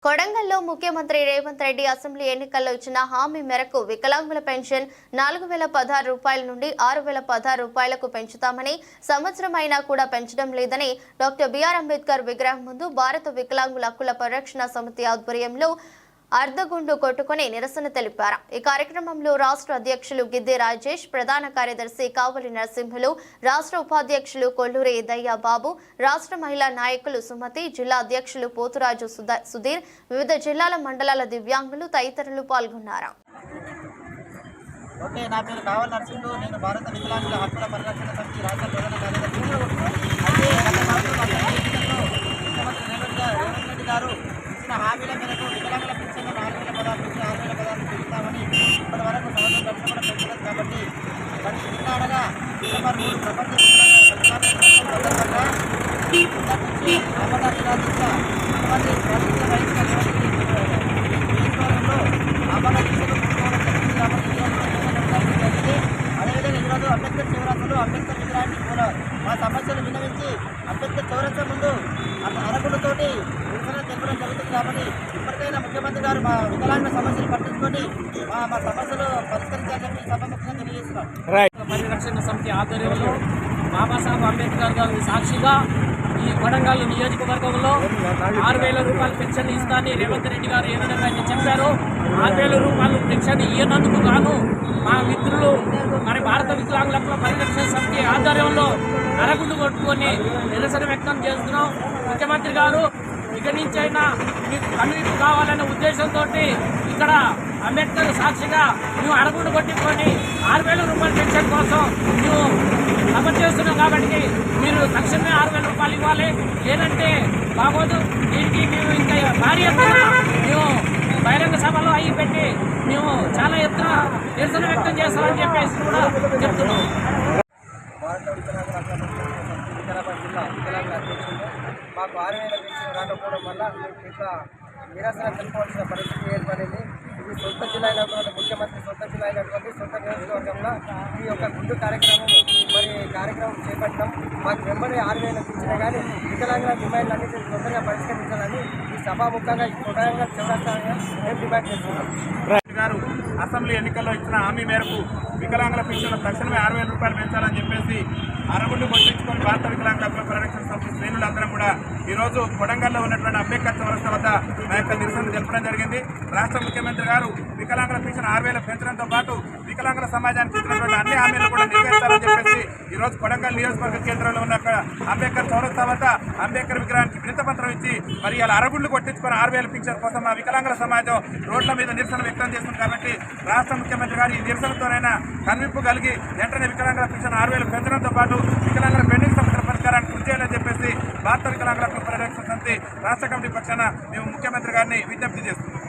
కొడంగల్లో ముఖ్యమంత్రి రేవంత్ రెడ్డి అసెంబ్లీ ఎన్నికల్లో ఇచ్చిన హామీ మేరకు వికలాంగుల పెన్షన్ 4016 రూపాయల నుండి 6016 రూపాయలకు పెంచుతామని సంవత్సరం అయినా కూడా పెంచడం లేదని డాక్టర్ బిఆర్ అంబేద్కర్ విగ్రహం ముందు భారత వికలాంగుల హక్కుల పరిరక్షణ సమితి ఆధ్వర్యంలో అర్ధగుండు కొట్టుకుని నిరసన తెలిపారు। ఈ కార్యక్రమంలో రాష్ట్ర అధ్యక్షులు గిద్దే రాజేష్, ప్రధాన కార్యదర్శి కావలి నరసింహులు, రాష్ట్ర ఉపాధ్యక్షులు కొల్లూరి దయ్యా బాబు, రాష్ట్ర మహిళా నాయకులు సుమతి, జిల్లా అధ్యక్షులు పోతురాజు సుధీర్, వివిధ జిల్లాల మండలాల దివ్యాంగులు తదితరులు పాల్గొన్నారు। ఓకే, నా పేరు కావలి నరసింహులు। నేను భారత వికలాంగుల హక్కుల పరిరక్షణ సమితి రాష్ట్ర ప్రధాన కార్యదర్శి। రేవంత్ రెడ్డి గారు ఇచ్చిన హామీల మేరకు వికలాంగుల పెన్షన్ 4016 నుంచి 6016 పెంచుతామని ఇప్పటి వరకు సంవత్సరం ఖర్చు కూడా పెంచలేదు కాబట్టి తెలంగాణగా డిసెంబర్ 3 ప్రపంచ సందర్భంగా అదేవిధంగా ఈరోజు అంబేద్కర్ చౌరస్తాలో అంబేద్కర్ విగ్రహాన్ని కూడా మా సమస్యలు విన్నవించి అంబేద్కర్ చౌరస్తా ముందు అరకులతోటి నిరసన తెలపడం జరుగుతుంది కాబట్టి ఇప్పటికైనా ముఖ్యమంత్రి గారు మా వికలాంగ సమస్యలు పట్టించుకొని మా సమస్యలు పరిష్కరించాలని చెప్పి సభాముఖంగా తెలియజేస్తున్నాం। పరిరక్షణ సమితి ఆధ్వర్యంలో బాబాసాహెబ్ అంబేద్కర్ గారి సాక్షిగా ఈ కొడంగల్ నియోజకవర్గంలో 6000 రూపాయల పెన్షన్ ఇస్తానని రేవంత్ రెడ్డి గారు ఏ విధంగా అయితే చెప్పారో 6000 రూపాయలు పెన్షన్ ఇవ్వనందుకు గాను మా మిత్రులు మరి భారత వికలాంగుల పరిరక్షణ సమితి ఆధ్వర్యంలో అరగుండు కొట్టుకొని నిరసన వ్యక్తం చేస్తున్నాం। ముఖ్యమంత్రి గారు ఇక నుంచైనా మీకు కనువిప్పు కావాలనే ఉద్దేశంతో ఇక్కడ అంబేద్కర్ సాక్షిగా మేము అరగుండు కొట్టుకొని 6000 రూపాయల పెన్షన్ కోసం మేము అమలు చేస్తున్నాం కాబట్టి మీరు తక్షణమే 6000 రూపాయలు ఇవ్వాలి, లేదంటే బాగోదు। దీనికి మేము ఇంకా భారీ ఎత్తున మేము బహిరంగ సభలో అయ్యి పెట్టి మేము చాలా ఎత్తున నిరసన వ్యక్తం చేస్తామని చెప్పేసి కూడా చెప్తున్నాం। భారత వికలాంగుల వికారాబాద్ జిల్లా వికలాంగుల అధ్యక్షులు మాకు 6000 పెన్షన్ రాకపోవడం వల్ల ఇట్లా నిరసన తెలుపవలసిన పరిస్థితి ఏర్పడింది। ఇది సొంత జిల్లా అయినటువంటి ముఖ్యమంత్రి సొంత జిల్లా అయినటువంటి సొంత నియోజకవర్గంలో ఈ యొక్క గుండు కార్యక్రమం చేపట్టాం। మాకు వెంబడి 6000 ఇచ్చినా కానీ వికలాంగుల డిమాండ్లు అన్నింటినీ తొందరగా పరిష్కరించాలని ఈ సభాముఖంగా ఈ కొడంగల్ చౌరస్తాగా మేము డిమాండ్ చేస్తున్నాం। గారు అసెంబ్లీ ఎన్నికల్లో ఇచ్చిన హామీ మేరకు వికలాంగుల పెన్షన్ తక్షణమే 6000 రూపాయలు పెంచాలని చెప్పేసి అరగుండు కొట్టించుకొని భారత వికలాంగుల హక్కుల పరిరక్షణ సమితి శ్రేణులందరం కూడా ఈరోజు కొడంగల్లో ఉన్నటువంటి అంబేద్కర్ చౌరస్తా వద్ద నా యొక్క నిరసన తెలపడం జరిగింది। రాష్ట్ర ముఖ్యమంత్రి గారు వికలాంగుల పెన్షన్ 6000 పెంచడంతో పాటు వికలాంగుల సమాజానికి ఇచ్చినటువంటి అన్ని హామీలు కూడా నెరవేర్చాలని చెప్పేసి ఈరోజు కొడంగల్ నియోజకవర్గ కేంద్రంలో ఉన్న అంబేద్కర్ చౌరస్తా వద్ద అంబేద్కర్ విగ్రహానికి వినతిపత్రం ఇచ్చి మరి ఇలా అరగుండ్లు కొట్టించుకొని 6000 పెన్షన్ కోసం మా వికలాంగుల సమాజం రోడ్ల మీద నిరసన వ్యక్తం చేస్తుంది కాబట్టి రాష్ట్ర ముఖ్యమంత్రి గారు ఈ నిరసనతోనైనా కనువిప్పు కలిగి వెంటనే వికలాంగుల పెన్షన్ 6000 పెంచడంతో పాటు వికలాంగుల పెండింగ్ సమస్యల పరిష్కారానికి కృషి చేయాలని చెప్పేసి భారత వికలాంగుల పరిరక్షణ సమితి రాష్ట్ర కమిటీ పక్షాన మేము ముఖ్యమంత్రి గారిని విజ్ఞప్తి చేస్తున్నాం।